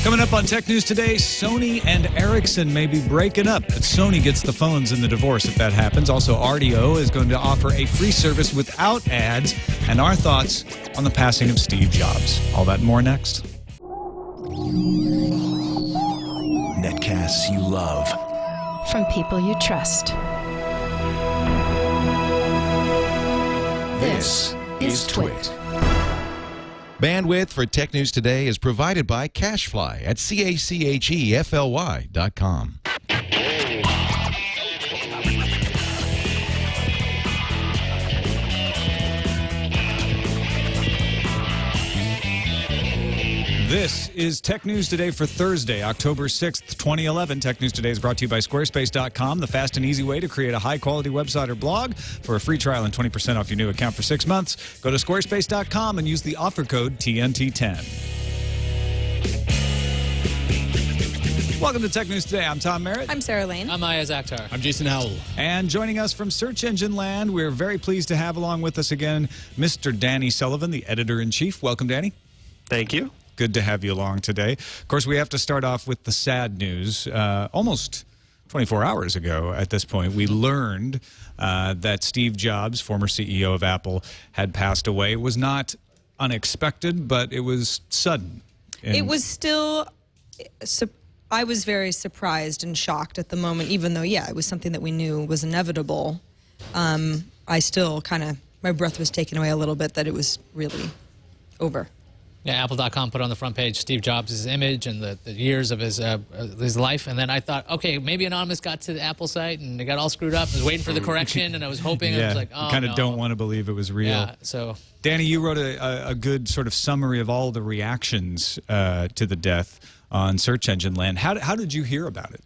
Coming up on Tech News Today, Sony and Ericsson may be breaking up. Sony gets the phones in the divorce if that happens. Also, RDO is going to offer a free service without ads. And our thoughts on the passing of Steve Jobs. All that and more next. Netcasts you love. From people you trust. This is TWiT. Bandwidth for Tech News Today is provided by CashFly at CACHEFLY.com. This is Tech News Today for Thursday, October 6th, 2011. Tech News Today is brought to you by Squarespace.com, the fast and easy way to create a high-quality website or blog. For a free trial and 20% off your new account for 6 months, go to Squarespace.com and use the offer code TNT10. Welcome to Tech News Today. I'm Tom Merritt. I'm Sarah Lane. I'm Ayaz Akhtar. I'm Jason Howell. And joining us from Search Engine Land, we're very pleased to have along with us again Mr. Danny Sullivan, the editor-in-chief. Welcome, Danny. Thank you. Good to have you along today. Of course, we have to start off with the sad news. Almost 24 hours ago at this point, we learned that Steve Jobs, former CEO of Apple, had passed away. It was not unexpected, but it was sudden. It was still... I was very surprised and shocked at the moment, even though, yeah, it was something that we knew was inevitable. I still kind of... My breath was taken away a little bit that it was really over. Yeah, Apple.com put on the front page Steve Jobs' image and the years of his life. And then I thought, okay, maybe Anonymous got to the Apple site and it got all screwed up. I was waiting for the correction and I was hoping. Yeah, I was like, oh, kind of no. don't want to believe it was real. Yeah, so... Danny, you wrote a good sort of summary of all the reactions to the death on Search Engine Land. How did you hear about it?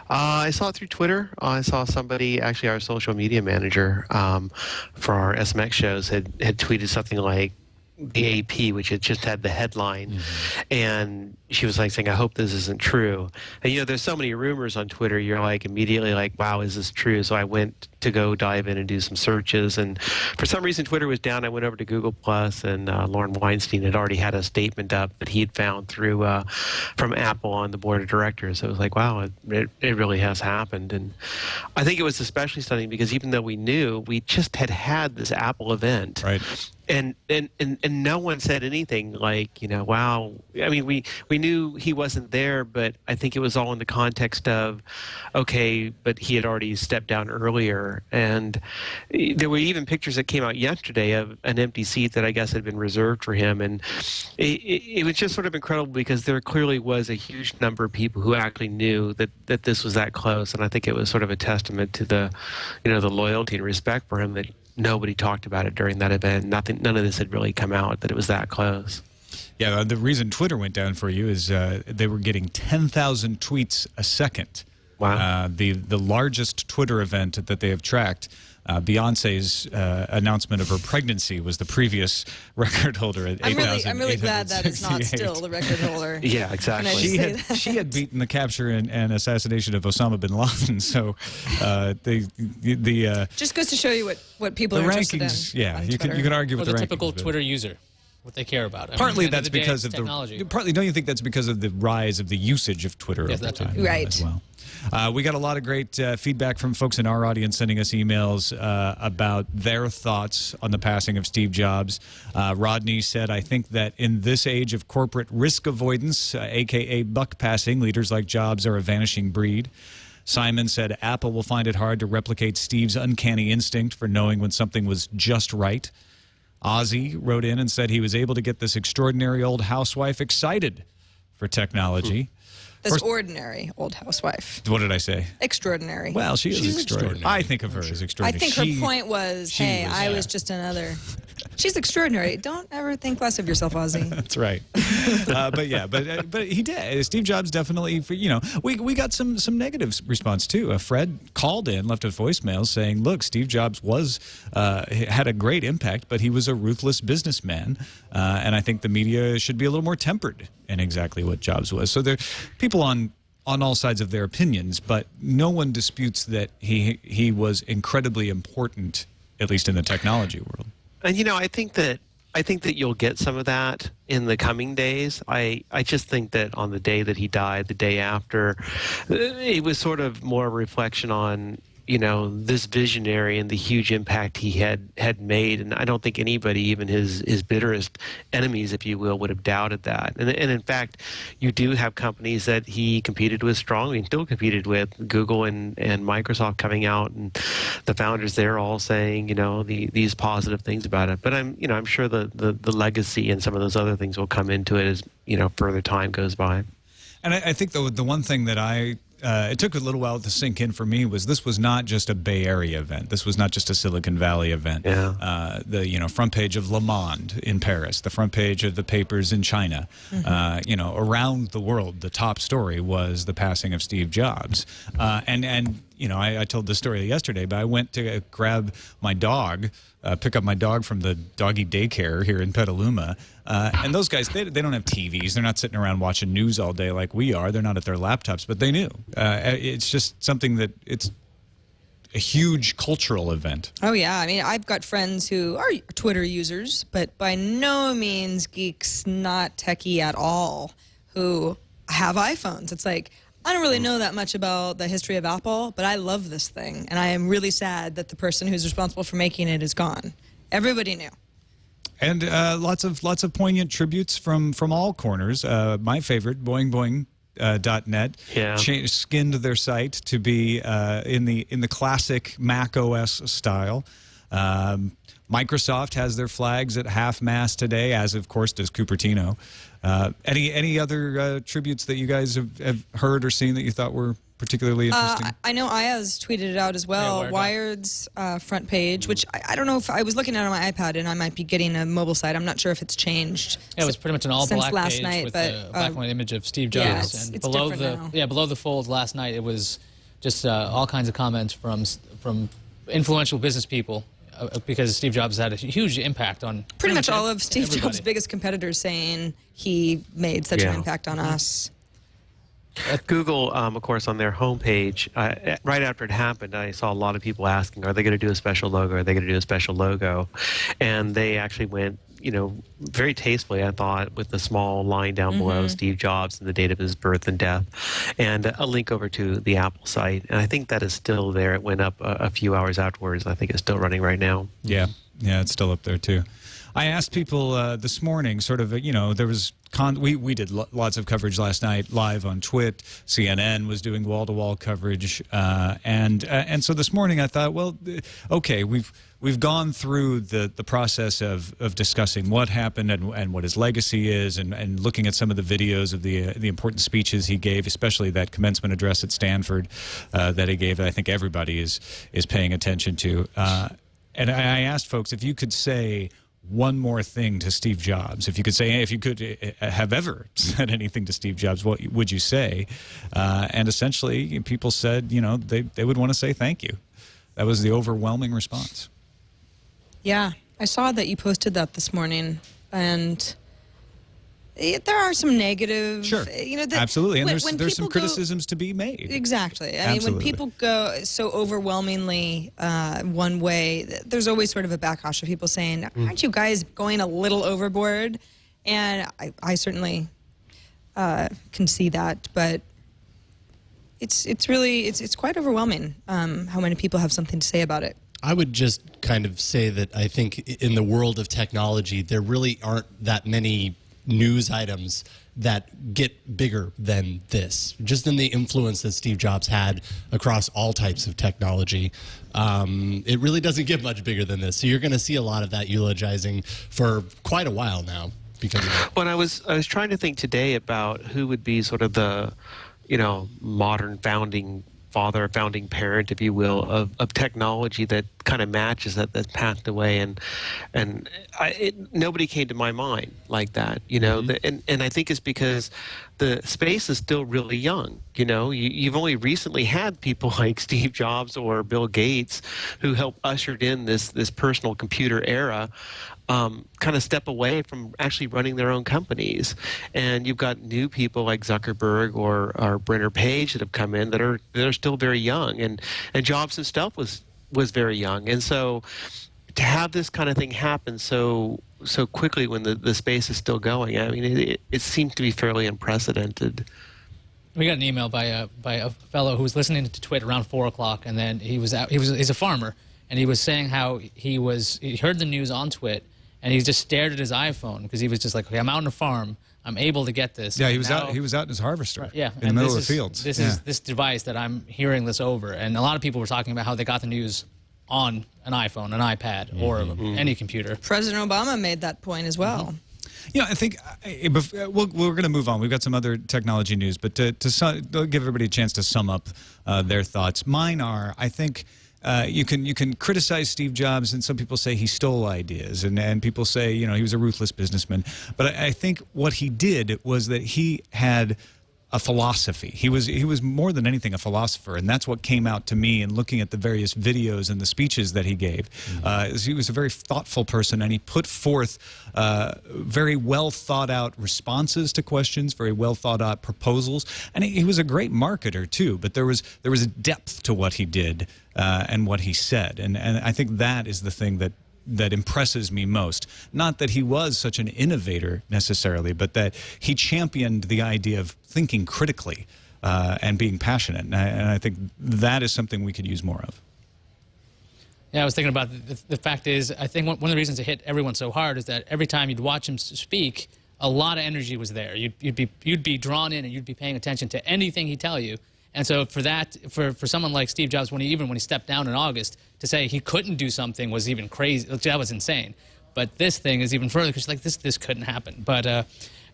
I saw it through Twitter. I saw somebody, actually our social media manager for our SMX shows, had tweeted something like, the AP, which had just had the headline, and she was like saying, I hope this isn't true. And you know, there's so many rumors on Twitter, you're like immediately like, wow, is this true? So I went to go dive in and do some searches, and for some reason Twitter was down. I went over to Google Plus, and Lauren Weinstein had already had a statement up that he had found through from Apple on the board of directors. So it was like, wow, it really has happened. And I think it was especially stunning because even though we knew, we just had this Apple event, Right. And no one said anything like, you know, wow. I mean, we knew he wasn't there, but I think it was all in the context of, okay, but he had already stepped down earlier. And there were even pictures that came out yesterday of an empty seat that I guess had been reserved for him. And it was just sort of incredible because there clearly was a huge number of people who actually knew that this was that close. And I think it was sort of a testament to the, you know, the loyalty and respect for him that nobody talked about it during that event. None of this had really come out, that it was that close. Yeah, the reason Twitter went down for you is they were getting 10,000 tweets a second. Wow. The largest Twitter event that they have tracked. Beyonce's announcement of her pregnancy was the previous record holder at 8,000. I'm really glad that it's not still the record holder. Yeah, exactly. She had beaten the capture and assassination of Osama bin Laden. So just goes to show you what people the are interested rankings. in. Yeah, you can argue with the the typical rankings, Twitter user, what they care about. Partly at the that's end of the day, because it's of technology. partly, don't you think that's because of the rise of the usage of Twitter Yes, over that's time? right. As well. We got a lot of great feedback from folks in our audience sending us emails about their thoughts on the passing of Steve Jobs. Rodney said, I think that in this age of corporate risk avoidance, a.k.a. buck passing, leaders like Jobs are a vanishing breed. Simon said, Apple will find it hard to replicate Steve's uncanny instinct for knowing when something was just right. Ozzy wrote in and said he was able to get this extraordinary old housewife excited for technology. This ordinary old housewife. What did I say? Extraordinary. Well, she's extraordinary. I think of her as I extraordinary. think her point was, hey, I was just another... She's extraordinary. Don't ever think less of yourself, Ozzy. That's right. But he did. Steve Jobs definitely, you know, we got some negative response too. Fred called in, left a voicemail saying, look, Steve Jobs had a great impact, but he was a ruthless businessman. And I think the media should be a little more tempered in exactly what Jobs was. So there are people on all sides of their opinions, but no one disputes that he was incredibly important, at least in the technology world. And, you know, I think that I think that you'll get some of that in the coming days. I just think that on the day that he died, the day after, it was sort of more a reflection on, you know, this visionary and the huge impact he had made. And I don't think anybody, even his bitterest enemies, if you will, would have doubted that. And in fact, you do have companies that he competed with strongly and still competed with, Google and Microsoft coming out, and the founders there all saying, you know, these positive things about it. But I'm sure the legacy and some of those other things will come into it as, you know, further time goes by. And I think the one thing that it took a little while to sink in for me was this was not just a Bay Area event. This was not just a Silicon Valley event. Yeah. The front page of Le Monde in Paris, the front page of the papers in China, around the world, the top story was the passing of Steve Jobs. I told this story yesterday, but I went to grab my dog, pick up my dog from the doggy daycare here in Petaluma. And those guys, they don't have TVs. They're not sitting around watching news all day like we are. They're not at their laptops, but they knew. It's just something that it's a huge cultural event. Oh, yeah. I mean, I've got friends who are Twitter users, but by no means geeks, not techie at all, who have iPhones. It's like, I don't really know that much about the history of Apple, but I love this thing. And I am really sad that the person who's responsible for making it is gone. Everybody knew. And lots of poignant tributes from all corners. My favorite, boingboing.net, skinned their site to be in the classic Mac OS style. Microsoft has their flags at half-mast today, as of course does Cupertino. Any other tributes that you guys have heard or seen that you thought were particularly interesting? I know Ayaz tweeted it out as well. Yeah, Wired's front page, which I don't know if I was looking at it on my iPad, and I might be getting a mobile site. I'm not sure if it's changed. Yeah, it was pretty much an all-black last page night, with but, a black and white image of Steve yeah, Jobs. it's different now. Below the fold last night, it was just all kinds of comments from influential business people. Because Steve Jobs had a huge impact on pretty much all of Steve everybody. Jobs' biggest competitors saying he made such an impact on us. Google, of course, on their homepage, right after it happened, I saw a lot of people asking, are they going to do a special logo? Are they going to do a special logo? And they actually went, very tastefully, I thought, with the small line down below Steve Jobs and the date of his birth and death, and a link over to the Apple site. And I think that is still there. It went up a few hours afterwards. I think it's still running right now. Yeah, it's still up there too. I asked people this morning, sort of, there was we did lots of coverage last night live on TWiT. CNN was doing wall-to-wall coverage, and so this morning I thought, well, okay, we've gone through the process of discussing what happened and what his legacy is, and looking at some of the videos of the important speeches he gave, especially that commencement address at Stanford that he gave. That I think everybody is paying attention to. And I asked folks if you could say one more thing to Steve Jobs. If you could have ever said anything to Steve Jobs, what would you say? And essentially, people said, they would want to say thank you. That was the overwhelming response. Yeah, I saw that you posted that this morning, and there are some negative. Sure, absolutely, and there's some criticisms to be made. Exactly. I mean, when people go so overwhelmingly one way, there's always sort of a backlash of people saying, "Aren't you guys going a little overboard?" And I certainly can see that, but it's really quite overwhelming how many people have something to say about it. I would just kind of say that I think in the world of technology, there really aren't that many news items that get bigger than this. Just in the influence that Steve Jobs had across all types of technology, it really doesn't get much bigger than this. So you're going to see a lot of that eulogizing for quite a while now. Because of that. Well, I was trying to think today about who would be sort of the, modern founding parent, if you will, of technology that kind of matches that passed away, and nobody came to my mind like that, and I think it's because the space is still really young. You've only recently had people like Steve Jobs or Bill Gates who helped ushered in this personal computer era. Kind of step away from actually running their own companies, and you've got new people like Zuckerberg or Brenner Page that have come in that are still very young, and Jobs himself was very young, and so to have this kind of thing happen so so quickly when the space is still going. I mean, it seems to be fairly unprecedented. We got an email by a fellow who was listening to TWiT around 4 o'clock, and then he's a farmer, and he was saying how he heard the news on TWiT, and he just stared at his iPhone because he was just like, okay, I'm out on a farm, I'm able to get this. Yeah, he was out in his harvester. Right, yeah, in the middle of the fields. This is this device that I'm hearing this over, and a lot of people were talking about how they got the news on an iPhone, an iPad, or any computer. President Obama made that point as well. Yeah, I think we're going to move on. We've got some other technology news, but to give everybody a chance to sum up their thoughts. Mine are, I think, you can criticize Steve Jobs, and some people say he stole ideas, and people say he was a ruthless businessman. But I think what he did was that he had a philosophy. He was more than anything a philosopher, and that's what came out to me in looking at the various videos and the speeches that he gave. He was a very thoughtful person, and he put forth very well thought out responses to questions, very well thought out proposals, and he was a great marketer too. But there was a depth to what he did and what he said, and I think that is the thing that impresses me most. Not that he was such an innovator necessarily, but that he championed the idea of thinking critically and being passionate. And I think that is something we could use more of. Yeah, I was thinking about the fact is, I think one of the reasons it hit everyone so hard is that every time you'd watch him speak, a lot of energy was there. You'd be drawn in, and you'd be paying attention to anything he'd tell you. And so for someone like Steve Jobs, when he stepped down in August, to say he couldn't do something was even crazy. That was insane. But this thing is even further, because like this couldn't happen. But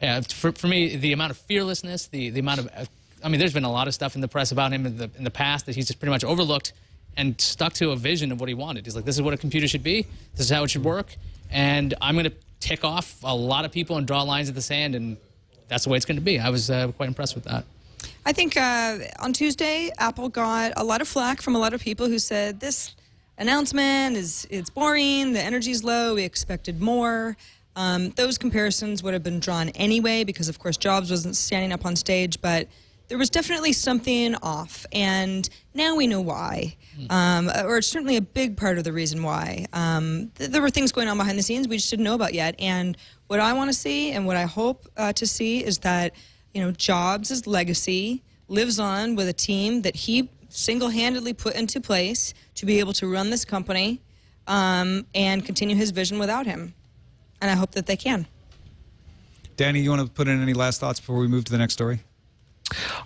yeah, for me, the amount of fearlessness, the amount of, I mean, there's been a lot of stuff in the press about him in the past that he's just pretty much overlooked and stuck to a vision of what he wanted. He's like, this is what a computer should be. This is how it should work. And I'm going to tick off a lot of people and draw lines in the sand, and that's the way it's going to be. I was quite impressed with that. I think on Tuesday, Apple got a lot of flack from a lot of people who said this announcement it's boring, the energy's low, we expected more. Those comparisons would have been drawn anyway because, of course, Jobs wasn't standing up on stage, but there was definitely something off, and now we know why. Or it's certainly a big part of the reason why. There were things going on behind the scenes we just didn't know about yet, and what I want to see and what I hope to see is that Jobs' legacy lives on with a team that he single-handedly put into place to be able to run this company and continue his vision without him. And I hope that they can. Danny, you want to put in any last thoughts before we move to the next story?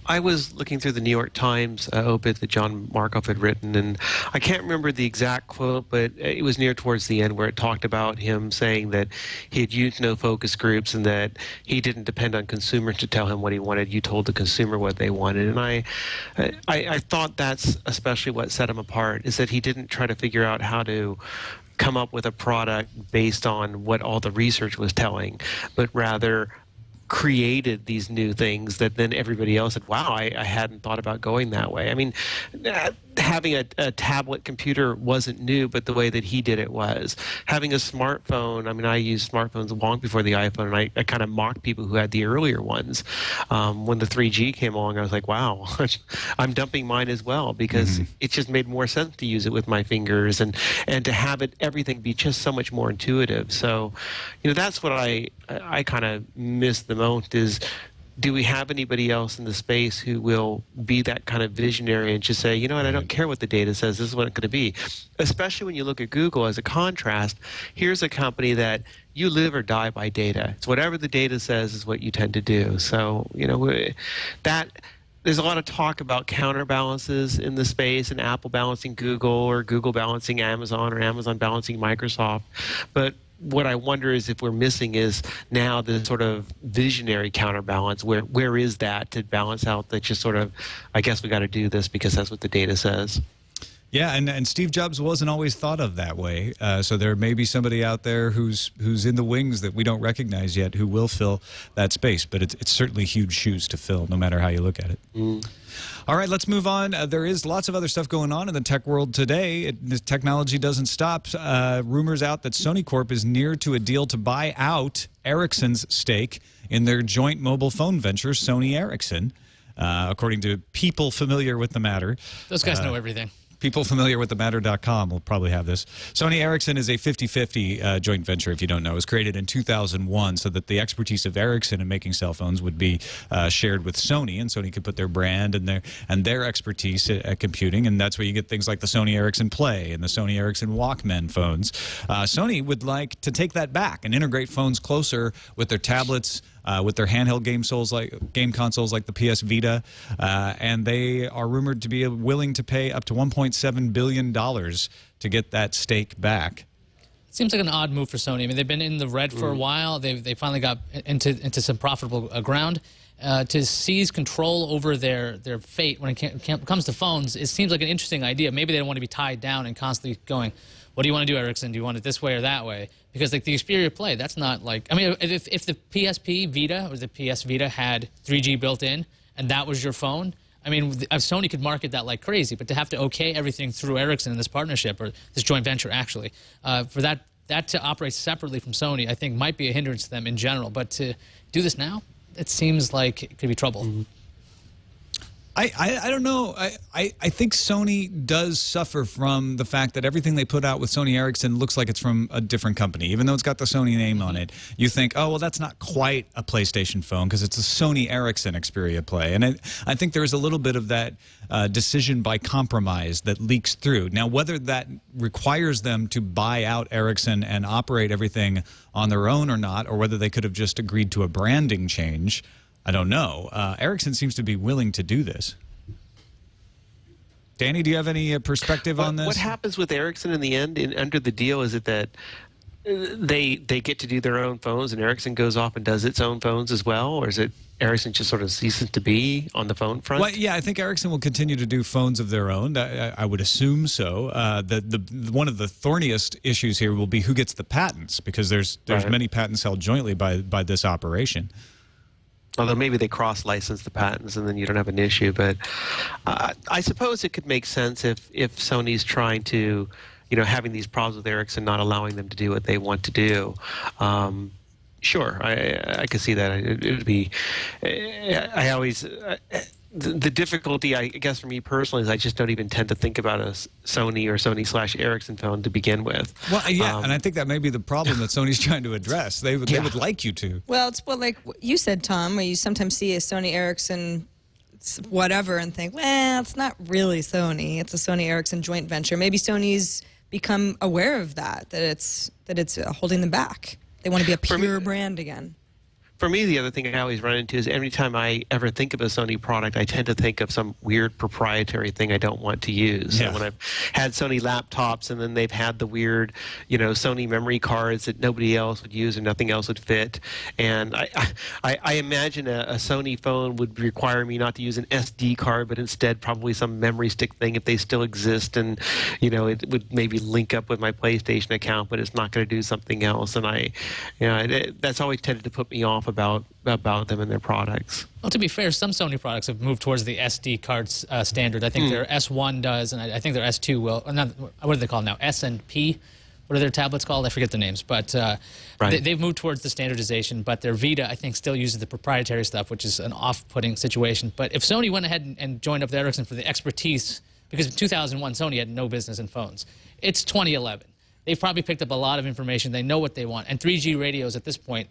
I was looking through the New York Times obit that John Markoff had written, and I can't remember the exact quote, but it was near towards the end where it talked about him saying that he had used no focus groups and that he didn't depend on consumers to tell him what he wanted. You told the consumer what they wanted. And I thought that's especially what set him apart, is that he didn't try to figure out how to come up with a product based on what all the research was telling, but rather created these new things that then everybody else said, wow, I hadn't thought about going that way. I mean, having a tablet computer wasn't new, but the way that he did it was. Having a smartphone, I mean, I used smartphones long before the iPhone, and I kind of mocked people who had the earlier ones. When the 3G came along, I was like, wow, I'm dumping mine as well, because it just made more sense to use it with my fingers and to have everything be just so much more intuitive. So, that's what I kind of miss the most is, do we have anybody else in the space who will be that kind of visionary and just say, you know what, I don't care what the data says, this is what it's going to be. Especially when you look at Google as a contrast, here's a company that you live or die by data. It's whatever the data says is what you tend to do. So, there's a lot of talk about counterbalances in the space, and Apple balancing Google, or Google balancing Amazon, or Amazon balancing Microsoft. But what I wonder is if we're missing is now the sort of visionary counterbalance. Where is that to balance out that just sort of, I guess we got to do this because that's what the data says. Yeah, and Steve Jobs wasn't always thought of that way. So there may be somebody out there who's in the wings that we don't recognize yet who will fill that space. But it's certainly huge shoes to fill, no matter how you look at it. All right, let's move on. There is lots of other stuff going on in the tech world today. The technology doesn't stop. Rumors out that Sony Corp is near to a deal to buy out Ericsson's stake in their joint mobile phone venture, Sony Ericsson, according to people familiar with the matter. Those guys know everything. People familiar with the Matter.com will probably have this. Sony Ericsson is a 50-50 joint venture, if you don't know. It was created in 2001 so that the expertise of Ericsson in making cell phones would be shared with Sony, and Sony could put their brand and their expertise at computing, and that's where you get things like the Sony Ericsson Play and the Sony Ericsson Walkman phones. Sony would like to take that back and integrate phones closer with their tablets, with their handheld game consoles like the PS Vita, and they are rumored to be willing to pay up to $1.7 billion to get that stake back. It seems like an odd move for Sony. I mean, they've been in the red for a while. They finally got into some profitable ground. To seize control over their fate when it comes to phones, it seems like an interesting idea. Maybe they don't want to be tied down and constantly going, what do you want to do, Ericsson? Do you want it this way or that way? Because like the Xperia Play, that's not like, I mean, if the PSP Vita or the PS Vita had 3G built in and that was your phone, I mean, Sony could market that like crazy, but to have to okay everything through Ericsson in this partnership or this joint venture actually, for that to operate separately from Sony, I think might be a hindrance to them in general. But to do this now, it seems like it could be trouble. Mm-hmm. I don't know. I think Sony does suffer from the fact that everything they put out with Sony Ericsson looks like it's from a different company. Even though it's got the Sony name on it, you think, oh, well, that's not quite a PlayStation phone because it's a Sony Ericsson Xperia Play. And I think there is a little bit of that decision by compromise that leaks through. Now, whether that requires them to buy out Ericsson and operate everything on their own or not, or whether they could have just agreed to a branding change, I don't know. Ericsson seems to be willing to do this. Danny, do you have any perspective on this? What happens with Ericsson in the end, under the deal, is it that they get to do their own phones and Ericsson goes off and does its own phones as well? Or is it Ericsson just sort of ceases to be on the phone front? Well, yeah, I think Ericsson will continue to do phones of their own. I would assume so. One of the thorniest issues here will be who gets the patents, because there's Right. many patents held jointly by this operation. Although maybe they cross-license the patents and then you don't have an issue. But I suppose it could make sense if Sony's trying to, having these problems with Ericsson, not allowing them to do what they want to do. Sure, I could see that. It would be. I always. The difficulty, I guess, for me personally, is I just don't even tend to think about a Sony or Sony/Ericsson phone to begin with. Well, yeah, and I think that may be the problem that Sony's trying to address. They would like you to. Well, it's like you said, Tom, where you sometimes see a Sony Ericsson whatever and think, well, it's not really Sony. It's a Sony Ericsson joint venture. Maybe Sony's become aware of that it's holding them back. They want to be a pure brand again. For me, the other thing I always run into is every time I ever think of a Sony product, I tend to think of some weird proprietary thing I don't want to use. Yeah. So when I've had Sony laptops and then they've had the weird, Sony memory cards that nobody else would use and nothing else would fit. And I imagine a Sony phone would require me not to use an SD card, but instead probably some memory stick thing if they still exist. And, it would maybe link up with my PlayStation account, but it's not going to do something else. And that's always tended to put me off about them and their products. Well, to be fair, some Sony products have moved towards the SD cards standard. I think their S1 does, and I think their S2 will. What are they called now? S and P? What are their tablets called? I forget the names. But they've moved towards the standardization. But their Vita, I think, still uses the proprietary stuff, which is an off-putting situation. But if Sony went ahead and joined up with Ericsson for the expertise, because in 2001, Sony had no business in phones. It's 2011. They've probably picked up a lot of information. They know what they want. And 3G radios at this point,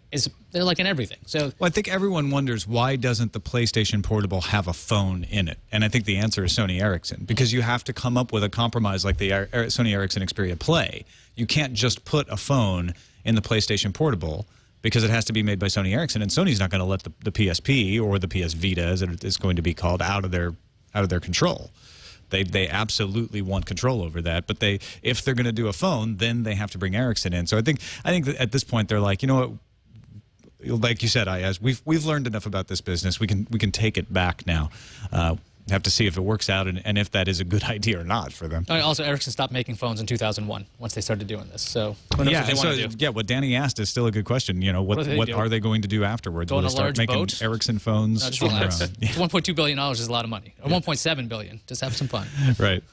they're like in everything. So, well, I think everyone wonders, why doesn't the PlayStation Portable have a phone in it? And I think the answer is Sony Ericsson, because you have to come up with a compromise like the Sony Ericsson Xperia Play. You can't just put a phone in the PlayStation Portable because it has to be made by Sony Ericsson, and Sony's not going to let the PSP or the PS Vita, as it is going to be called, out of their control. They absolutely want control over that, but if they're going to do a phone, then they have to bring Ericsson in. So I think that at this point they're like, you know what, like you said, we've learned enough about this business. We can take it back now. Have to see if it works out and if that is a good idea or not for them. Also, Ericsson stopped making phones in 2001 once they started doing this. So who knows what they want to do. Yeah, what Danny asked is still a good question. What are they going to do afterwards? Go Will on they a start large making boat? Ericsson phones on their own? $1.2 billion is a lot of money. Or $1.7 billion. Just have some fun. Right.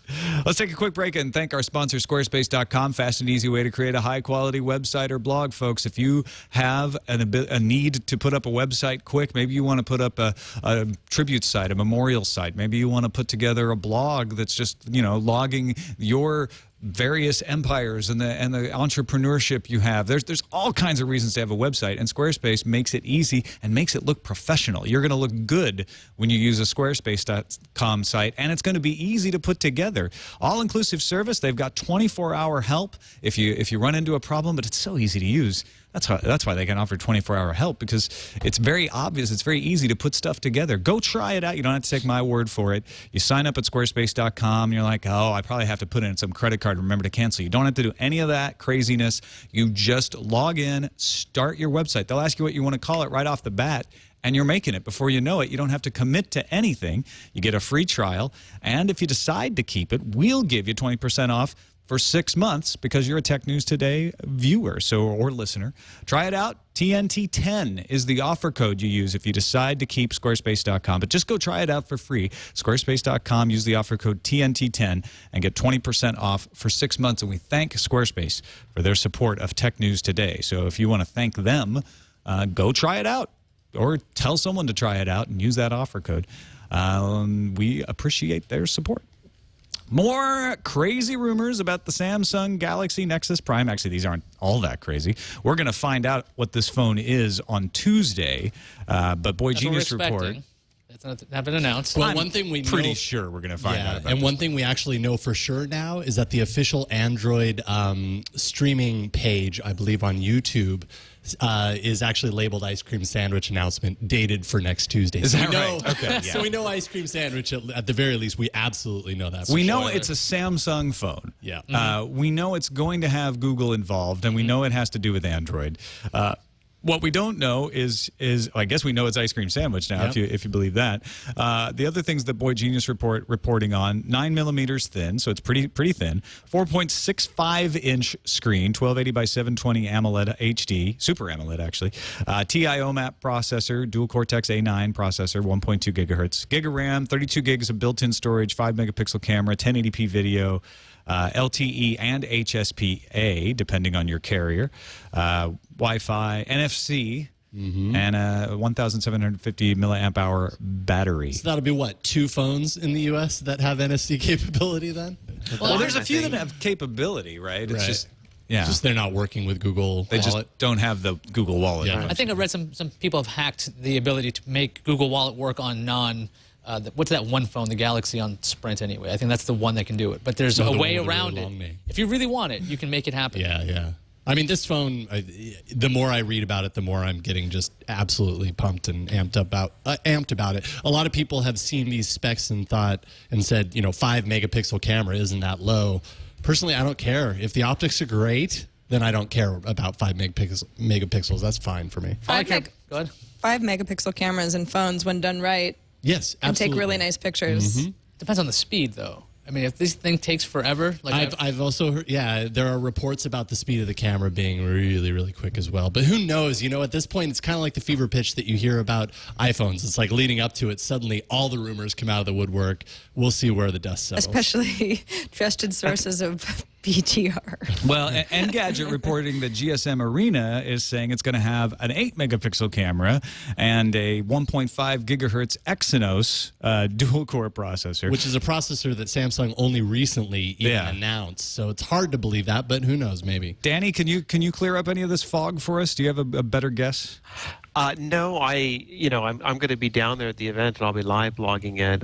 Let's take a quick break and thank our sponsor, Squarespace.com. Fast and easy way to create a high-quality website or blog, folks. If you have a need to put up a website quick, maybe you want to put up a tribute site, a memorial site, Maybe you want to put together a blog that's just, logging your various empires and the entrepreneurship you have. There's all kinds of reasons to have a website, and Squarespace makes it easy and makes it look professional. You're going to look good when you use a Squarespace.com site, and it's going to be easy to put together. All-inclusive service. They've got 24-hour help if you run into a problem, but it's so easy to use. That's why they can offer 24-hour help, because it's very obvious. It's very easy to put stuff together. Go try it out. You don't have to take my word for it. You sign up at squarespace.com, and you're like, oh, I probably have to put in some credit card and remember to cancel. You don't have to do any of that craziness. You just log in, start your website. They'll ask you what you want to call it right off the bat, and you're making it. Before you know it, you don't have to commit to anything. You get a free trial, and if you decide to keep it, we'll give you 20% off for 6 months because you're a Tech News Today viewer or listener. Try it out. TNT10 is the offer code you use if you decide to keep Squarespace.com. But just go try it out for free. Squarespace.com, use the offer code TNT10 and get 20% off for 6 months. And we thank Squarespace for their support of Tech News Today. So if you want to thank them, go try it out or tell someone to try it out and use that offer code. We appreciate their support. More crazy rumors about the Samsung Galaxy Nexus Prime. Actually, these aren't all that crazy. We're going to find out what this phone is on Tuesday. But Boy Genius Report. That's not been announced. Well, one thing we pretty know, sure we're going to find out about and this. one thing we actually know for sure now is that the official Android streaming page, I believe on YouTube, is actually labeled Ice Cream Sandwich announcement dated for next Tuesday. Is so that we know, right? Okay, yeah. So we know Ice Cream Sandwich at the very least. We absolutely know that. We know it's a Samsung phone. Yeah. We know it's going to have Google involved, and we know it has to do with Android. What we don't know is I guess we know it's Ice Cream Sandwich now, if you believe that. The other things that Boy Genius reporting on: 9 millimeters thin, so it's pretty thin. 4.65-inch screen, 1280 by 720 AMOLED HD, Super AMOLED actually. TI map processor, dual Cortex A9 processor, 1.2 gigahertz. Giga RAM, 32 gigs of built-in storage, 5 megapixel camera, 1080p video. LTE and HSPA, depending on your carrier, Wi-Fi, NFC, and a 1,750 milliamp hour battery. So that'll be what, 2 phones in the U.S. that have NFC capability then? Well, there's a few that have capability, right? It's just they're not working with Google They Wallet. just don't have the Google Wallet. Yeah. I think I read some people have hacked the ability to make Google Wallet work on what's that one phone, the Galaxy on Sprint anyway. I think that's the one that can do it. But there's a way around it. If you really want it, you can make it happen. Yeah. I mean, this phone, the more I read about it, the more I'm getting just absolutely pumped and amped about it. A lot of people have seen these specs and said, 5 megapixel camera isn't that low. Personally, I don't care. If the optics are great, then I don't care about 5 megapixels. That's fine for me. Go ahead. 5 megapixel cameras in phones, when done right, Yes, can absolutely. take really nice pictures. Depends on the speed, though. I mean, if this thing takes forever, like I've also heard, there are reports about the speed of the camera being really, really quick as well. But who knows? At this point, it's kind of like the fever pitch that you hear about iPhones. It's like leading up to it, suddenly all the rumors come out of the woodwork. We'll see where the dust settles. Especially trusted sources of BTR. Well, Engadget reporting that GSM Arena is saying it's going to have an 8 megapixel camera and a 1.5 gigahertz Exynos dual core processor, which is a processor that Samsung only recently even announced. So it's hard to believe that, but who knows? Maybe. Danny, can you clear up any of this fog for us? Do you have a better guess? No, I'm going to be down there at the event, and I'll be live blogging it.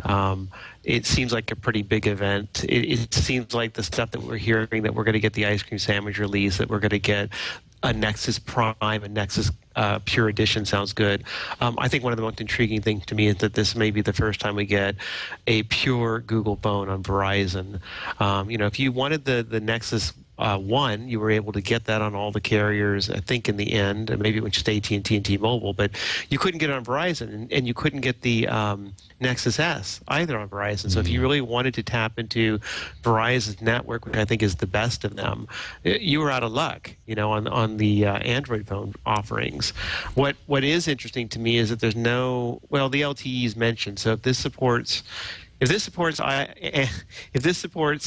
It seems like a pretty big event. It seems like the stuff that we're hearing, that we're going to get the Ice Cream Sandwich release, that we're going to get a Nexus Prime, a Nexus Pure Edition sounds good. I think one of the most intriguing things to me is that this may be the first time we get a pure Google phone on Verizon. If you wanted the Nexus One, you were able to get that on all the carriers, I think, in the end. Maybe it was just AT&T and T-Mobile, but you couldn't get it on Verizon, and you couldn't get the Nexus S either on Verizon. So if you really wanted to tap into Verizon's network, which I think is the best of them, you were out of luck, on the Android phone offerings. What is interesting to me is that there's the LTE is mentioned. So if this supports if this supports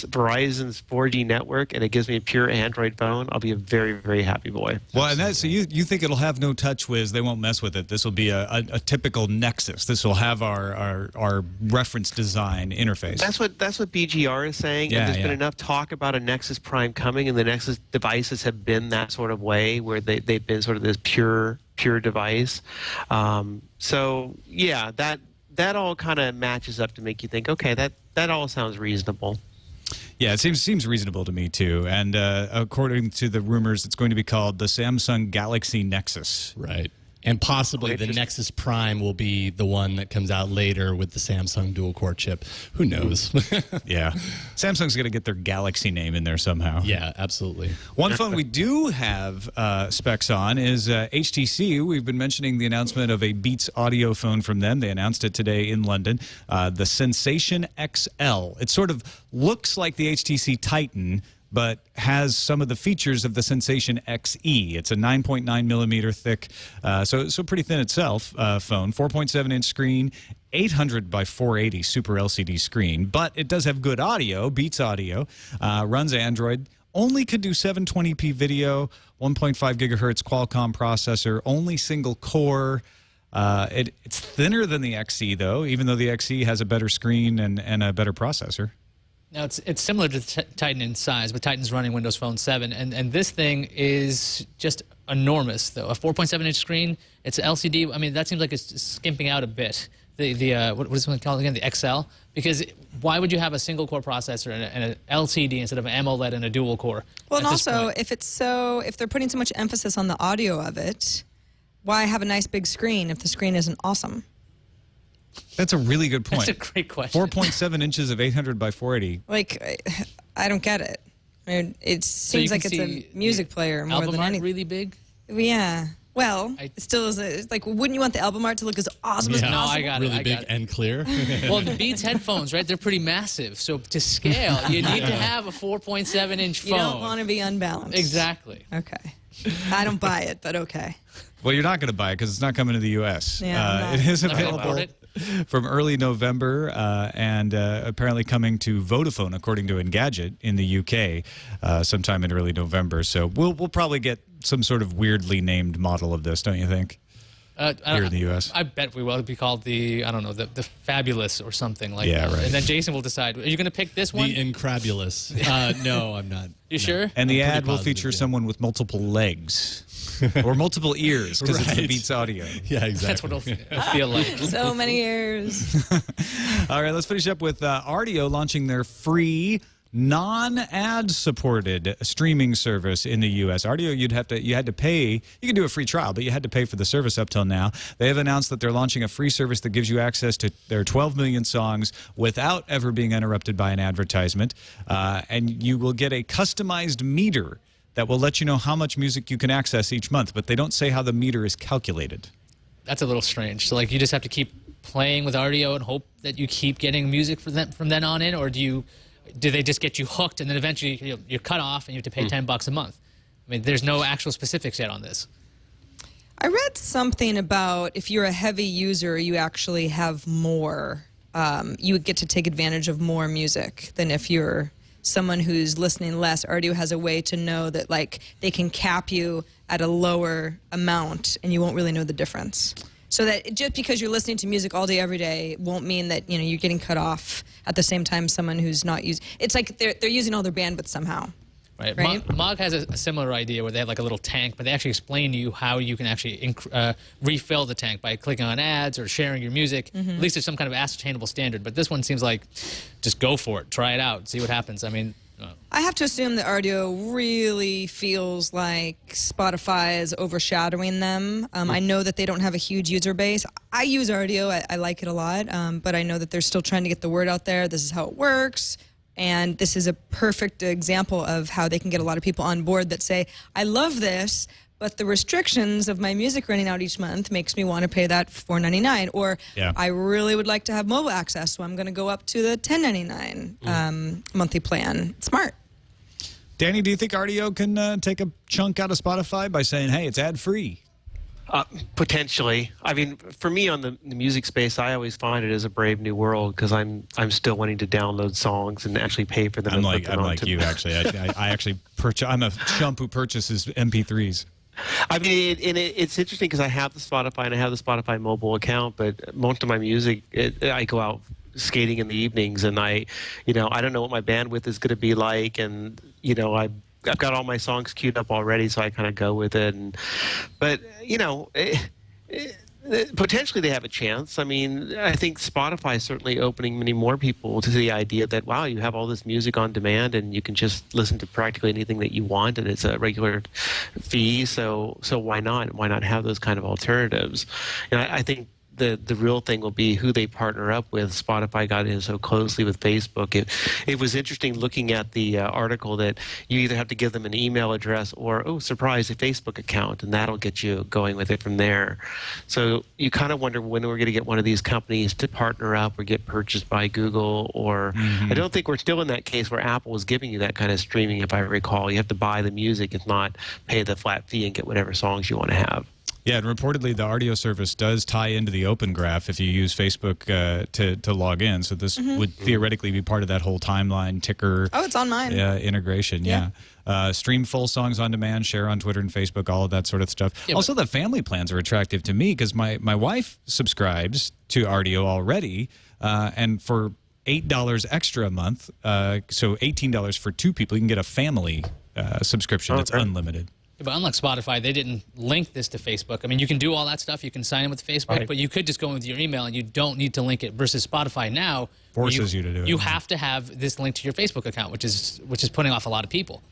Verizon's 4G network and it gives me a pure Android phone, I'll be a very, very happy boy. Well, and that, so you think it'll have no TouchWiz? They won't mess with it. This will be a typical Nexus. This will have our reference design interface. That's what BGR is saying. Yeah, and there's yeah. been enough talk about a Nexus Prime coming, and the Nexus devices have been that sort of way, where they've been sort of this pure device. So yeah, that all kind of matches up to make you think, okay, that all sounds reasonable. Yeah, it seems reasonable to me too. And according to the rumors, it's going to be called the Samsung Galaxy Nexus. Right. And possibly the Nexus Prime will be the one that comes out later with the Samsung dual-core chip. Who knows? Yeah. Samsung's going to get their Galaxy name in there somehow. Yeah, absolutely. One phone we do have specs on is HTC. We've been mentioning the announcement of a Beats audio phone from them. They announced it today in London, the Sensation XL. It sort of looks like the HTC Titan, but has some of the features of the Sensation XE. It's a 9.9 millimeter thick, so pretty thin itself phone, 4.7-inch screen, 800 by 480 Super LCD screen, but it does have good audio, Beats audio, runs Android, only could do 720p video, 1.5 gigahertz Qualcomm processor, only single core. It's thinner than the XE, though, even though the XE has a better screen and a better processor. Now, it's similar to the Titan in size, but Titan's running Windows Phone 7, and this thing is just enormous, though. A 4.7-inch screen, it's LCD. I mean, that seems like it's skimping out a bit. What is it called again? The XL? Because why would you have a single-core processor and an LCD instead of an AMOLED and a dual-core? Well, and also, if they're putting so much emphasis on the audio of it, why have a nice big screen if the screen isn't awesome? That's a really good point. That's a great question. 4.7 inches of 800 by 480. Like, I don't get it. I mean, it seems like it's a music player more album than art anything. really big? Yeah. Well, it still is. It's like, wouldn't you want the album art to look as awesome as No, possible? I got it. Really I big got it. and clear. Well, the Beats headphones, right? They're pretty massive. So to scale, you need to have a 4.7-inch phone. You don't want to be unbalanced. Exactly. Okay. I don't buy it, but okay. Well, you're not going to buy it because it's not coming to the U.S. Yeah, it is Not gonna available import from early November and apparently coming to Vodafone, according to Engadget, in the UK sometime in early November. So we'll probably get some sort of weirdly named model of this, don't you think? Here in the U.S. I bet we will. It'll be called the Fabulous or something like Yeah, that. right. And then Jason will decide. Are you going to pick this one? The Incrabulous. No, I'm not. You sure? And the I'm pretty ad will positive, feature yeah. someone with multiple legs or multiple ears because it's the Right. Beats audio. Yeah, exactly. That's what it'll feel like. So many years. All right, let's finish up with Rdio launching their free non-ad supported streaming service in the U.S. Rdio, you had to pay. You can do a free trial, but you had to pay for the service up till now. They have announced that they're launching a free service that gives you access to their 12 million songs without ever being interrupted by an advertisement, and you will get a customized meter that will let you know how much music you can access each month, but they don't say how the meter is calculated. That's a little strange. So like you just have to keep playing with Rdio and hope that you keep getting music from then on in, or do they just get you hooked and then eventually you're cut off and you have to pay $10 a month? I mean, there's no actual specifics yet on this. I read something about if you're a heavy user, you actually have more. You would get to take advantage of more music than if you're someone who's listening less. Rdio has a way to know that like they can cap you at a lower amount and you won't really know the difference. So that just because you're listening to music all day, every day, won't mean that you're getting cut off at the same time someone who's not using. It's like they're using all their bandwidth somehow. Right. Mog has a similar idea where they have like a little tank, but they actually explain to you how you can actually refill the tank by clicking on ads or sharing your music. Mm-hmm. At least there's some kind of ascertainable standard. But this one seems like just go for it, try it out, see what happens. I mean, I have to assume that Rdio really feels like Spotify is overshadowing them. I know that they don't have a huge user base. I use Rdio. I like it a lot, but I know that they're still trying to get the word out there. This is how it works. And this is a perfect example of how they can get a lot of people on board that say, I love this, but the restrictions of my music running out each month makes me want to pay that $4.99. Or I really would like to have mobile access, so I'm going to go up to the $10.99 monthly plan. It's smart. Danny, do you think Rdio can take a chunk out of Spotify by saying, hey, it's ad-free? Potentially. I mean, for me on the music space, I always find it as a brave new world because I'm still wanting to download songs and actually pay for them. I'm like you actually. I actually I'm a chump who purchases MP3s. I mean, it's interesting because I have the Spotify and I have the Spotify mobile account, but most of my music, I go out skating in the evenings, and I don't know what my bandwidth is going to be like, and I've got all my songs queued up already, so I kind of go with it. But potentially they have a chance. I mean, I think Spotify is certainly opening many more people to the idea that, wow, you have all this music on demand and you can just listen to practically anything that you want, and it's a regular fee. So why not? Why not have those kind of alternatives? And I think the real thing will be who they partner up with. Spotify got in so closely with Facebook. It was interesting looking at the article that you either have to give them an email address or, oh, surprise, a Facebook account, and that'll get you going with it from there. So you kind of wonder when we're going to get one of these companies to partner up or get purchased by Google, or I don't think we're still in that case where Apple is giving you that kind of streaming, if I recall. You have to buy the music, if not pay the flat fee and get whatever songs you want to have. Yeah, and reportedly the RDO service does tie into the Open Graph if you use Facebook to log in. So this would theoretically be part of that whole timeline ticker. Oh, it's on mine. Integration, yeah. Stream full songs on demand, share on Twitter and Facebook, all of that sort of stuff. Yeah, also, the family plans are attractive to me because my wife subscribes to RDO already, and for $8 extra a month, so $18 for two people, you can get a family subscription that's unlimited. But unlike Spotify, they didn't link this to Facebook. I mean, you can do all that stuff. You can sign in with Facebook, but you could just go in with your email and you don't need to link it. Versus Spotify now forces you to do it. You have to have this link to your Facebook account, which is putting off a lot of people.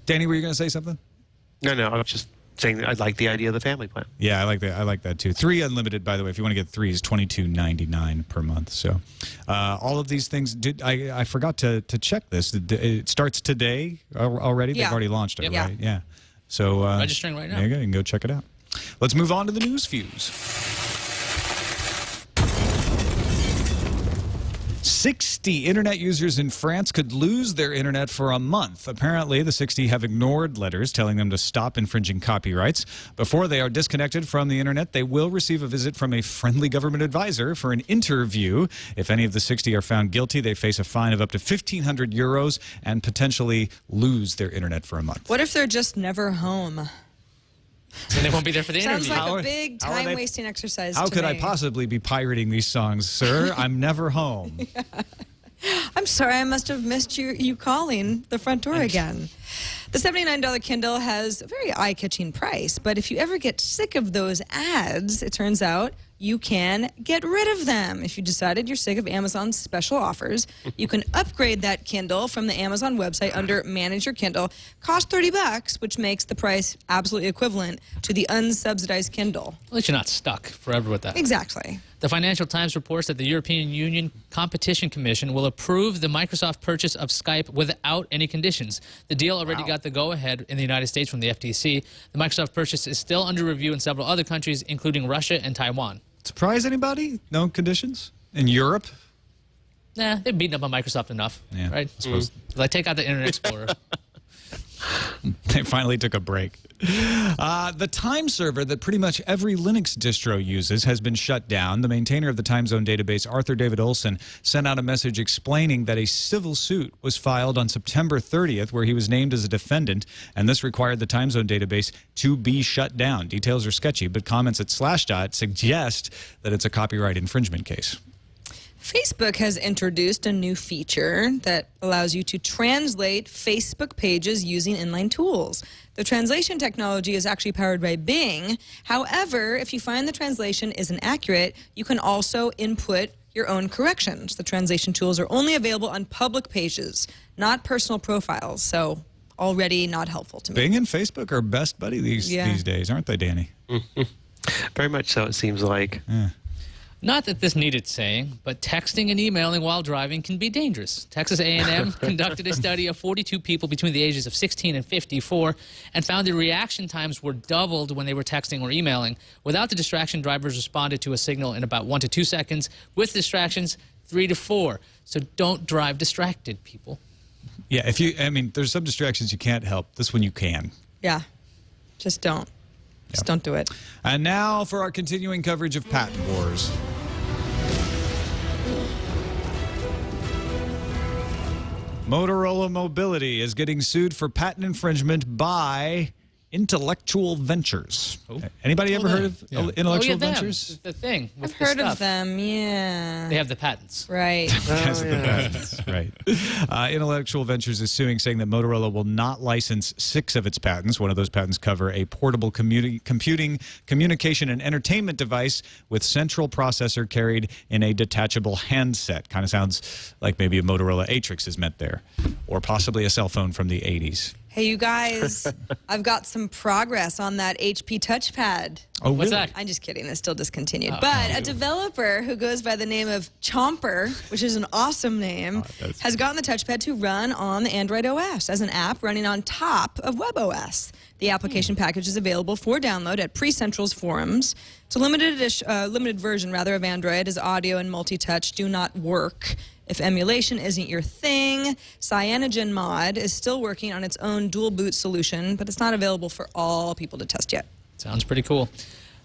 Danny, were you going to say something? No, I was just saying that I like the idea of the family plan. Yeah, I like that too. 3 unlimited, by the way. If you want to get 3, is $22.99 per month. So all of these things. I forgot to check this. It starts today already. Yeah. They've already launched it, Yep. right? Yeah. So registering right now. There you go. You can go check it out. Let's move on to the news fuse. 60 internet users in France could lose their internet for a month. Apparently, the 60 have ignored letters telling them to stop infringing copyrights. Before they are disconnected from the internet, they will receive a visit from a friendly government advisor for an interview. If any of the 60 are found guilty, they face a fine of up to 1,500 euros and potentially lose their internet for a month. What if they're just never home? So they won't be there for the Sounds interview. like a big time-wasting exercise How to could me. I possibly be pirating these songs, sir? I'm never home. I'm sorry, I must have missed you calling the front door again. The $79 Kindle has a very eye-catching price, but if you ever get sick of those ads, it turns out you can get rid of them. If you decided you're sick of Amazon's special offers, you can upgrade that Kindle from the Amazon website under Manage Your Kindle. Cost $30, which makes the price absolutely equivalent to the unsubsidized Kindle. At least you're not stuck forever with that. Exactly. The Financial Times reports that the European Union Competition Commission will approve the Microsoft purchase of Skype without any conditions. The deal already got the go-ahead in the United States from the FTC. The Microsoft purchase is still under review in several other countries, including Russia and Taiwan. Surprise anybody? No conditions? In Europe? Nah, they've beaten up on Microsoft enough, Yeah, right? I suppose. Like, take out the Internet Explorer. They finally took a break. The time server that pretty much every Linux distro uses has been shut down. The maintainer of the time zone database, Arthur David Olson, sent out a message explaining that a civil suit was filed on September 30th where he was named as a defendant, and this required the time zone database to be shut down. Details are sketchy, but comments at Slashdot suggest that it's a copyright infringement case. Facebook has introduced a new feature that allows you to translate Facebook pages using inline tools. The translation technology is actually powered by Bing. However, if you find the translation isn't accurate, you can also input your own corrections. The translation tools are only available on public pages, not personal profiles, so already not helpful to me. Bing and Facebook are best buddy these days, aren't they, Danny? Very much so, it seems like. Yeah. Not that this needed saying, but texting and emailing while driving can be dangerous. Texas A&M conducted a study of 42 people between the ages of 16 and 54 and found their reaction times were doubled when they were texting or emailing. Without the distraction, drivers responded to a signal in about 1 to 2 seconds. With distractions, 3 to 4. So don't drive distracted, people. Yeah, there's some distractions you can't help. This one you can. Yeah, just don't. Just don't do it. And now for our continuing coverage of patent wars. Motorola Mobility is getting sued for patent infringement by Intellectual Ventures. Anybody ever heard of Intellectual Ventures? The thing. I've heard of them, yeah. They have the patents. Right. Because of the patents, right. Intellectual Ventures is suing, saying that Motorola will not license 6 of its patents. One of those patents cover a portable computing, communication, and entertainment device with central processor carried in a detachable handset. Kind of sounds like maybe a Motorola Atrix is meant there, or possibly a cell phone from the 80s. Hey, you guys, I've got some progress on that HP touchpad. Oh, What's really? that? I'm just kidding. It's still discontinued. But a developer who goes by the name of Chomper, which is an awesome name, has gotten the touchpad to run on the Android OS as an app running on top of WebOS. The application package is available for download at Pre-Central's forums. It's a limited version, rather, of Android, as audio and multi-touch do not work. If emulation isn't your thing, Cyanogen Mod is still working on its own dual boot solution, but it's not available for all people to test yet. Sounds pretty cool.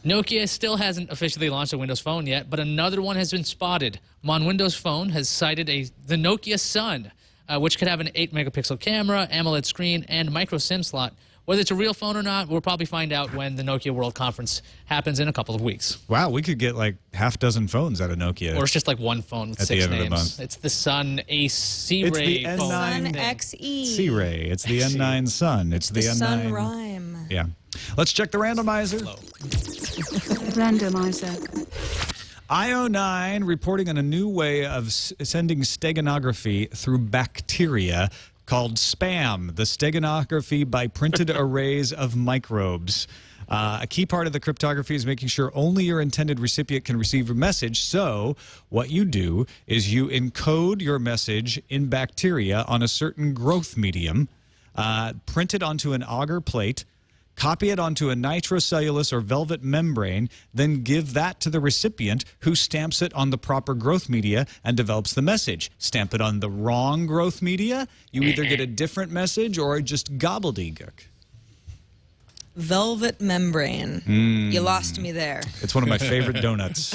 Nokia still hasn't officially launched a Windows Phone yet, but another one has been spotted. On Windows Phone has cited the Nokia Sun, which could have an 8-megapixel camera, AMOLED screen, and micro SIM slot. Whether it's a real phone or not, we'll probably find out when the Nokia World Conference happens in a couple of weeks. Wow, we could get like half dozen phones out of Nokia. Or it's just like one phone with At the 6 end of the names. month. It's the Sun Ace C-Ray It's the phone. N9 Sun thing. XE. C-Ray. It's the N9 Sun. It's the N9. Sun Rhyme. Yeah. Let's check the randomizer. Randomizer. IO9 reporting on a new way of sending steganography through bacteria called spam, the steganography by printed arrays of microbes. A key part of the cryptography is making sure only your intended recipient can receive a message. So what you do is you encode your message in bacteria on a certain growth medium, print it onto an agar plate, copy it onto a nitrocellulose or velvet membrane, then give that to the recipient who stamps it on the proper growth media and develops the message. Stamp it on the wrong growth media, you either get a different message or just gobbledygook. Velvet membrane. You lost me there. It's one of my favorite donuts.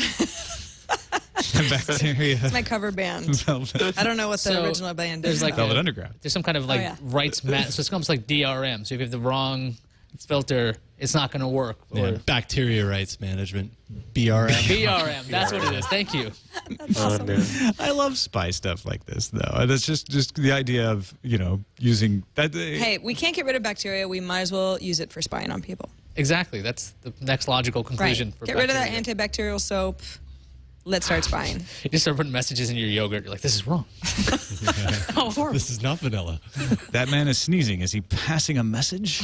Bacteria. It's my cover band. Velvet. I don't know what the original band is. There's like Velvet Underground. There's some kind of like rights match. So it's almost like DRM. So if you have the wrong filter, it's not going to work. Yeah, bacteria rights management, BRM. BRM, that's what it is. Thank you. That's awesome. I love spy stuff like this, though. And it's just the idea of, using that. Hey, we can't get rid of bacteria. We might as well use it for spying on people. Exactly. That's the next logical conclusion. For Get rid of that bacteria. antibacterial soap. Let's start spying. You just start putting messages in your yogurt. You're like, this is wrong. Oh, horrible. This is not vanilla. That man is sneezing. Is he passing a message?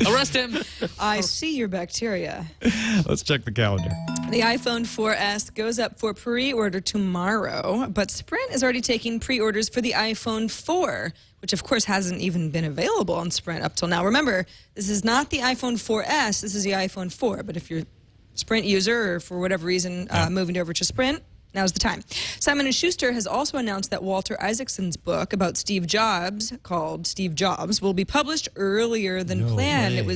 Arrest him. I see your bacteria. Let's check the calendar. The iPhone 4S goes up for pre-order tomorrow, but Sprint is already taking pre-orders for the iPhone 4, which of course hasn't even been available on Sprint up till now. Remember, this is not the iPhone 4S, this is the iPhone 4, but if you're Sprint user or for whatever reason moving over to Sprint, now's the time. Simon & Schuster has also announced that Walter Isaacson's book about Steve Jobs, called Steve Jobs, will be published earlier than planned. way. It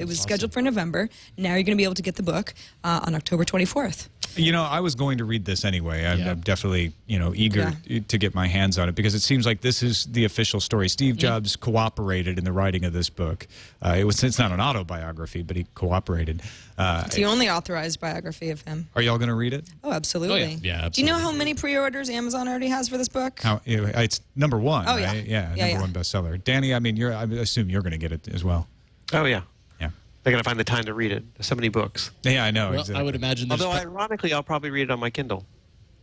was scheduled for November. Now you're going to be able to get the book on October 24th. I was going to read this anyway. I'm definitely, eager to get my hands on it because it seems like this is the official story. Steve Jobs cooperated in the writing of this book. It's not an autobiography, but he cooperated. It's the only authorized biography of him. Are y'all going to read it? Oh, absolutely. Oh, yeah. Yeah, absolutely. Do you know how many pre-orders Amazon already has for this book? It's number one. Oh, yeah. Right? Yeah, Yeah, number one bestseller. Danny, I assume you're going to get it as well. Oh, yeah. Yeah. I got to find the time to read it. There's so many books. Yeah, I know. Well, exactly. I would imagine there's... Although, ironically, I'll probably read it on my Kindle.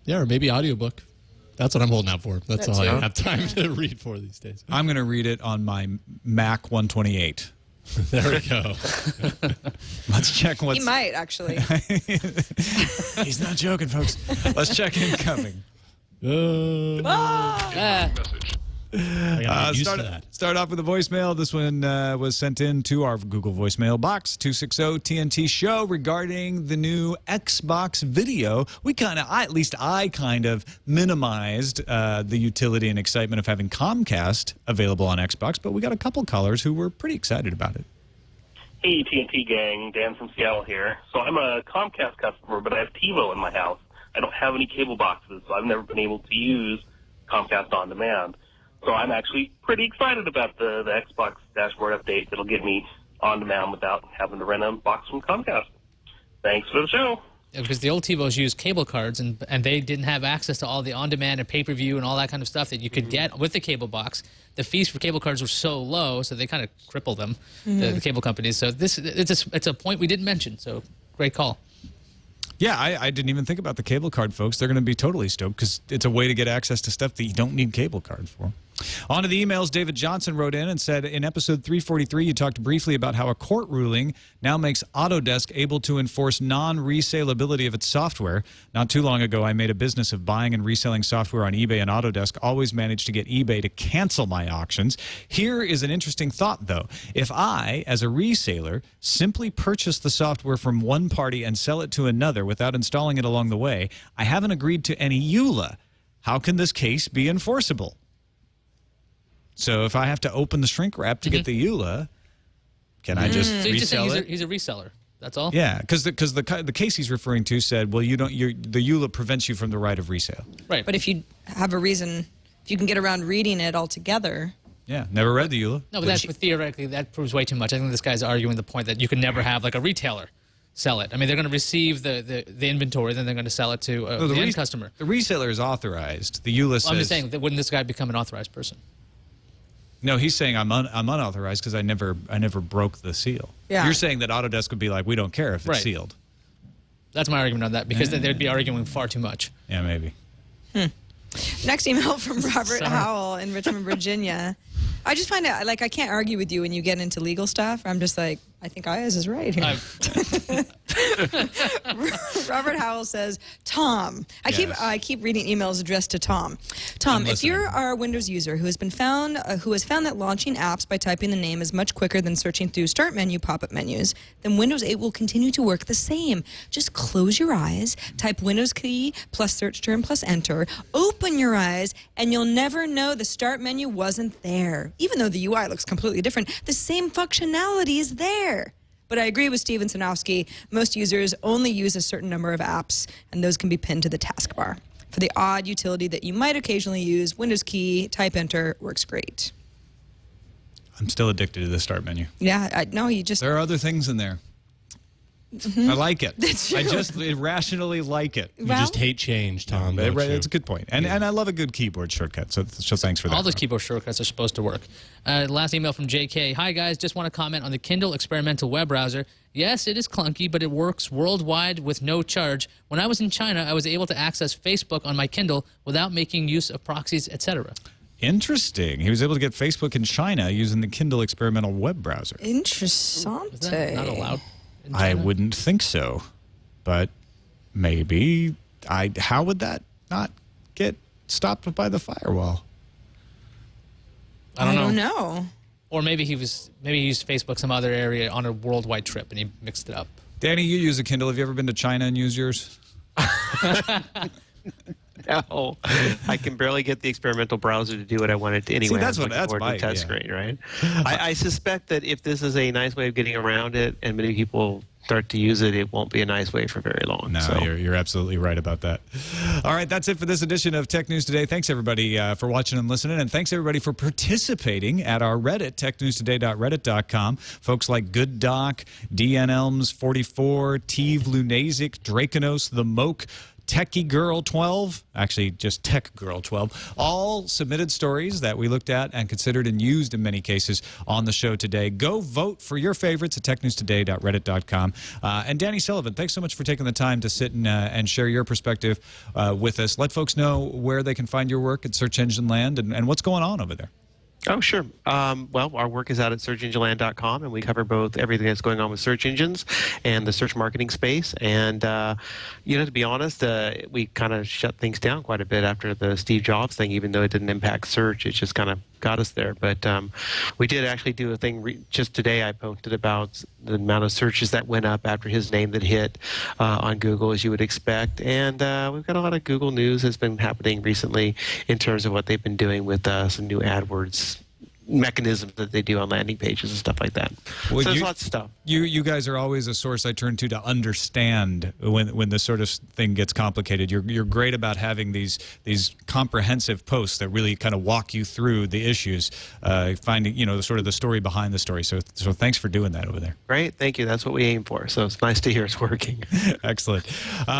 Yeah, or maybe audiobook. That's what I'm holding out for. That's all I too. have time to read for these days. I'm going to read it on my Mac 128. There we go. Let's check what's... He might, actually. He's not joking, folks. Let's check incoming. Ah. I gotta get used to that. Start off with a voicemail. This one was sent in to our Google voicemail box, 260-TNT show, regarding the new Xbox video. I kind of minimized the utility and excitement of having Comcast available on Xbox, but we got a couple callers who were pretty excited about it. Hey, TNT gang, Dan from Seattle here. So I'm a Comcast customer, but I have TiVo in my house. I don't have any cable boxes, so I've never been able to use Comcast On Demand. So I'm actually pretty excited about the Xbox dashboard update that'll get me on demand without having to rent a box from Comcast. Thanks for the show. Yeah, because the old TiVos used cable cards, and they didn't have access to all the on-demand and pay-per-view and all that kind of stuff that you could get with the cable box. The fees for cable cards were so low, so they kind of crippled them, the cable companies. So it's a point we didn't mention, so great call. Yeah, I didn't even think about the cable card folks. They're going to be totally stoked because it's a way to get access to stuff that you don't need cable cards for. On to the emails. David Johnson wrote in and said, in episode 343, you talked briefly about how a court ruling now makes Autodesk able to enforce non-resaleability of its software. Not too long ago, I made a business of buying and reselling software on eBay, and Autodesk always managed to get eBay to cancel my auctions. Here is an interesting thought, though. If I, as a reseller, simply purchase the software from one party and sell it to another without installing it along the way, I haven't agreed to any EULA. How can this case be enforceable? So if I have to open the shrink wrap to get the EULA, can I just So resell it? he's a reseller. That's all? Yeah, because the case he's referring to said, well, the EULA prevents you from the right of resale. Right. But if you have a reason, if you can get around reading it altogether. Yeah, never read the EULA. No, but theoretically, that proves way too much. I think this guy's arguing the point that you can never have, like, a retailer sell it. I mean, they're going to receive the inventory, then they're going to sell it to the end customer. The reseller is authorized. The EULA says... I'm just saying, wouldn't this guy become an authorized person? No, he's saying I'm unauthorized because I never broke the seal. Yeah. You're saying that Autodesk would be like, we don't care if it's sealed. That's my argument on that, because they'd be arguing far too much. Yeah, maybe. Next email from Robert Howell in Richmond, Virginia. I just find it, like, I can't argue with you when you get into legal stuff. I'm just like, I think Ayaz is right here. Robert Howell says, Tom. I keep reading emails addressed to Tom. Tom, if you are a Windows user who has found that launching apps by typing the name is much quicker than searching through start menu pop-up menus, then Windows 8 will continue to work the same. Just close your eyes, type Windows key plus search term plus enter, open your eyes, and you'll never know the start menu wasn't there. Even though the UI looks completely different, the same functionality is there. But I agree with Steven Sanofsky. Most users only use a certain number of apps, and those can be pinned to the taskbar. For the odd utility that you might occasionally use, Windows key, type enter, works great. I'm still addicted to the start menu. Yeah, There are other things in there. I like it. That's true. I just irrationally like it. You just hate change, Tom. don't you? That's a good point. And I love a good keyboard shortcut, so thanks for that. All those keyboard shortcuts are supposed to work. Last email from JK. Hi, guys. Just want to comment on the Kindle experimental web browser. Yes, it is clunky, but it works worldwide with no charge. When I was in China, I was able to access Facebook on my Kindle without making use of proxies, etc. Interesting. He was able to get Facebook in China using the Kindle experimental web browser. Interessante. Is that not allowed? I wouldn't think so, but maybe. How would that not get stopped by the firewall? I don't know. know. Or maybe he used Facebook some other area on a worldwide trip and he mixed it up. Danny, you use a Kindle. Have you ever been to China and used yours? No, I can barely get the experimental browser to do what I wanted to anyway. that's I'm what- looking that's forward to my- touch yeah. screen, right? I suspect that if this is a nice way of getting around it and many people start to use it, it won't be a nice way for very long. No, so. you're absolutely right about that. All right, that's it for this edition of Tech News Today. Thanks, everybody, for watching and listening, and thanks, everybody, for participating at our Reddit, technewstoday.reddit.com. Folks like Good Doc, DN Elms 44, Teve Lunazic, Draconos, The Moke, Techie Girl 12, actually just Tech Girl 12, all submitted stories that we looked at and considered and used in many cases on the show today. Go vote for your favorites at technewstoday.reddit.com. And Danny Sullivan, thanks so much for taking the time to sit and share your perspective with us. Let folks know where they can find your work at Search Engine Land and what's going on over there. Oh, sure. Well, our work is out at searchengineland.com, and we cover both everything that's going on with search engines and the search marketing space. And, to be honest, we kind of shut things down quite a bit after the Steve Jobs thing, even though it didn't impact search. It just kind of got us there. But we did actually do a thing just today. I posted about the amount of searches that went up after his name that hit on Google, as you would expect. And we've got a lot of Google news that's been happening recently in terms of what they've been doing with some new AdWords mechanisms that they do on landing pages and stuff like that. Well, so there's lots of stuff. You guys are always a source I turn to understand when this sort of thing gets complicated. You're great about having these comprehensive posts that really kind of walk you through the issues, finding sort of the story behind the story. So thanks for doing that over there. Great, thank you. That's what we aim for. So it's nice to hear it's working. Excellent.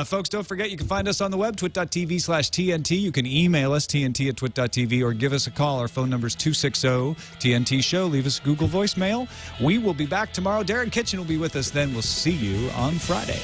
Folks, don't forget you can find us on the web, twit.tv/TNT. You can email us, tnt@twit.tv, or give us a call. Our phone number is 260-TNT Show. Leave us a Google voicemail. We will be back tomorrow. Darren Kitchen will be with us then. We'll see you on Friday.